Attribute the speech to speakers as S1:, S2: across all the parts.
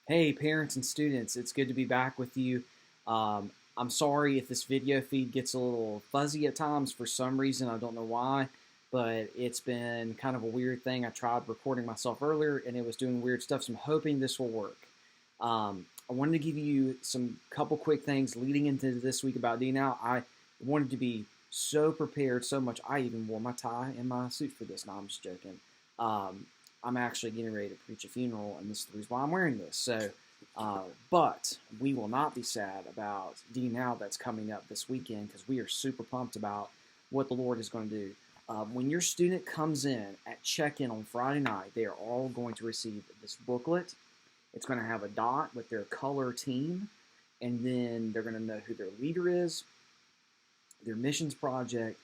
S1: Hey, parents and students, it's good to be back with you. I'm sorry if this video feed gets a little fuzzy at times for some reason. I don't know why, but it's been kind of a weird thing. I tried recording myself earlier and it was doing weird stuff, so I'm hoping this will work. I wanted to give you some couple quick things leading into this week about DNow. I wanted to be so prepared so much. I even wore my tie and my suit for this. No, I'm just joking. Um, I'm actually getting ready to preach a funeral, and this is the reason why I'm wearing this. But we will not be sad about DNow that's coming up this weekend because we are super pumped about what the Lord is going to do. When your student comes in at check-in on Friday night, they are all going to receive this booklet. It's going to have a dot with their color team, and then they're going to know who their leader is, their missions project,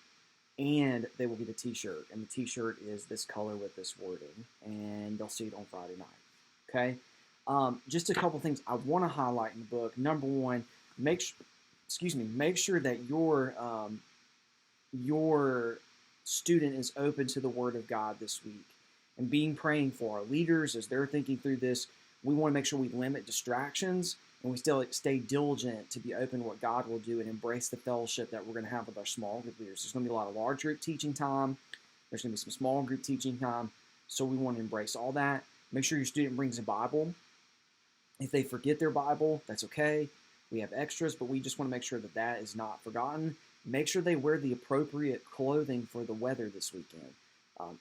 S1: and they will get a t-shirt, and the t-shirt is this color with this wording, and they'll see it on Friday night. Okay. Just a couple things I want to highlight in the book. Number one, make sure that your student is open to the Word of God this week, and praying for our leaders as they're thinking through this. We want to make sure we limit distractions and we still stay diligent to be open to what God will do and embrace the fellowship that we're going to have with our small group leaders. There's going to be a lot of large group teaching time. There's going to be some small group teaching time. So we want to embrace all that. Make sure your student brings a Bible. If they forget their Bible, that's okay. We have extras, but we just want to make sure that that is not forgotten. Make sure they wear the appropriate clothing for the weather this weekend.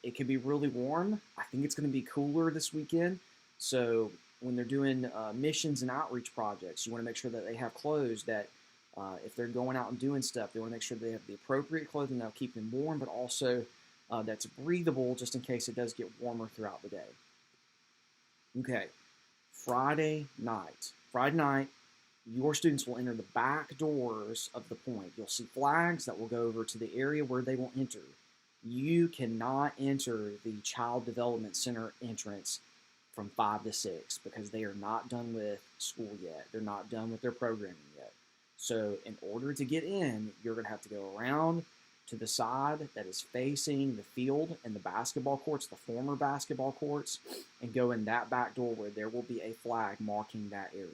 S1: It can be really warm. I think it's going to be cooler this weekend. So when they're doing missions and outreach projects, you want to make sure that they have clothes that if they're going out and doing stuff, they want to make sure they have the appropriate clothing that'll keep them warm, but also that's breathable just in case it does get warmer throughout the day. Okay, Friday night, your students will enter the back doors of the point. You'll see flags that will go over to the area where they will enter. You cannot enter the Child Development Center entrance from 5 to 6 because they are not done with school yet. They're not done with their programming yet. So in order to get in, you're going to have to go around to the side that is facing the field and the basketball courts, the former basketball courts, and go in that back door where there will be a flag marking that area,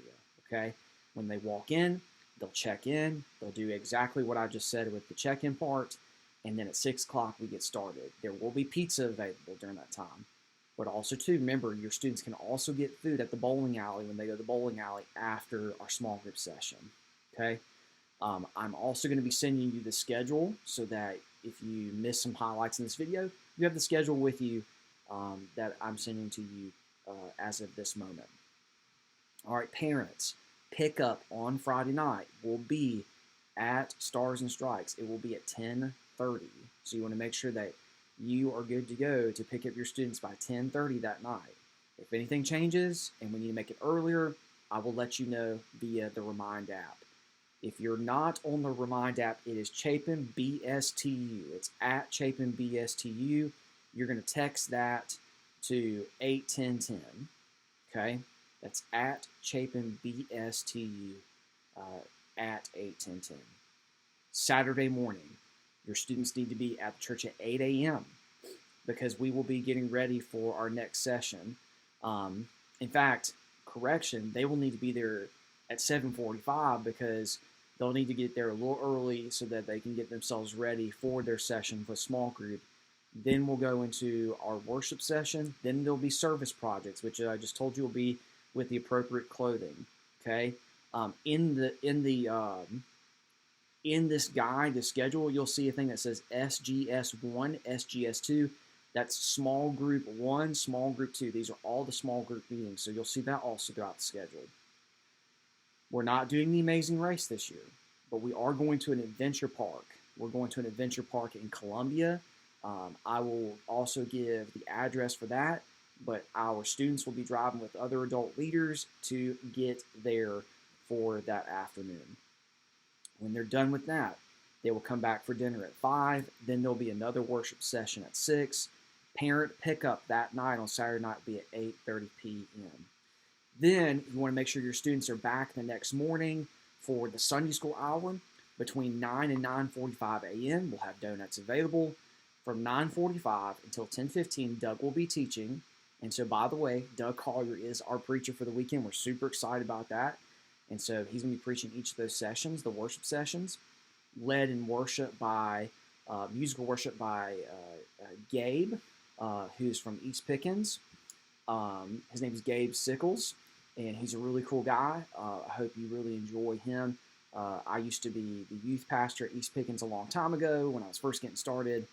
S1: okay? When they walk in, they'll check in. They'll do exactly what I just said with the check-in part, and then at 6 o'clock we get started. There will be pizza available during that time. But also, too, remember, your students can also get food at the bowling alley when they go to the bowling alley after our small group session, okay? I'm also going to be sending you the schedule so that if you miss some highlights in this video, you have the schedule with you that I'm sending to you as of this moment. All right, parents, pick up on Friday night will be at Stars and Strikes. It will be at 10:30. So you want to make sure that you are good to go to pick up your students by 10:30 that night. If anything changes and we need to make it earlier, I will let you know via the Remind app. If you're not on the Remind app, it is Chapin BSTU. It's at Chapin BSTU. You're going to text that to 81010. Okay? That's at Chapin BSTU at 81010. Saturday morning, your students need to be at the church at 8 a.m. because we will be getting ready for our next session. In fact, correction, they will need to be there at 7:45 because they'll need to get there a little early so that they can get themselves ready for their session with small group. Then we'll go into our worship session. Then there'll be service projects, which I just told you will be with the appropriate clothing. Okay, in this guide, the schedule, you'll see a thing that says SGS1, SGS2. That's small group 1, small group 2. These are all the small group meetings, so you'll see that also throughout the schedule. We're not doing the Amazing Race this year, but we are going to an adventure park. We're going to an adventure park in Columbia. I will also give the address for that, but our students will be driving with other adult leaders to get there for that afternoon. When they're done with that, they will come back for dinner at 5. Then there'll be another worship session at 6. Parent pickup that night on Saturday night will be at 8:30 p.m. Then you want to make sure your students are back the next morning for the Sunday school hour between 9 and 9:45 a.m. We'll have donuts available. From 9:45 until 10:15, Doug will be teaching. And so, by the way, Doug Collier is our preacher for the weekend. We're super excited about that. And so he's going to be preaching each of those sessions, the worship sessions, led in worship by musical worship by Gabe, who's from East Pickens. His name is Gabe Sickles, and he's a really cool guy. I hope you really enjoy him. I used to be the youth pastor at East Pickens a long time ago when I was first getting started.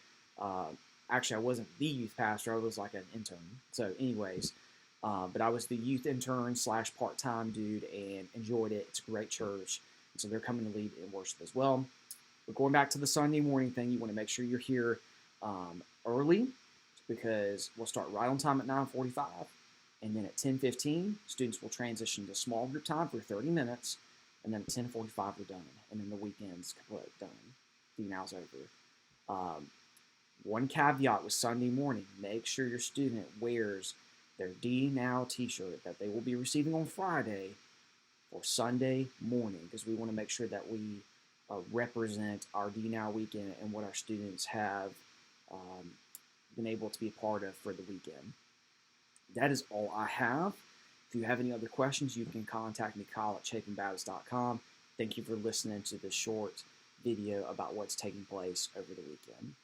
S1: Actually, I wasn't the youth pastor. I was like an intern. So anyways, but I was the youth intern / part-time dude and enjoyed it. It's a great church. And so they're coming to lead in worship as well. But going back to the Sunday morning thing, you want to make sure you're here early because we'll start right on time at 9:45. And then at 10:15, students will transition to small group time for 30 minutes. And then at 10:45, we're done. And then the weekend's done. DNow's over. One caveat with Sunday morning, make sure your student wears their DNow t-shirt that they will be receiving on Friday for Sunday morning, because we want to make sure that we represent our DNow weekend and what our students have been able to be a part of for the weekend. That is all I have. If you have any other questions, you can contact me, Kyle@ChapinBaptist.com. Thank you for listening to this short video about what's taking place over the weekend.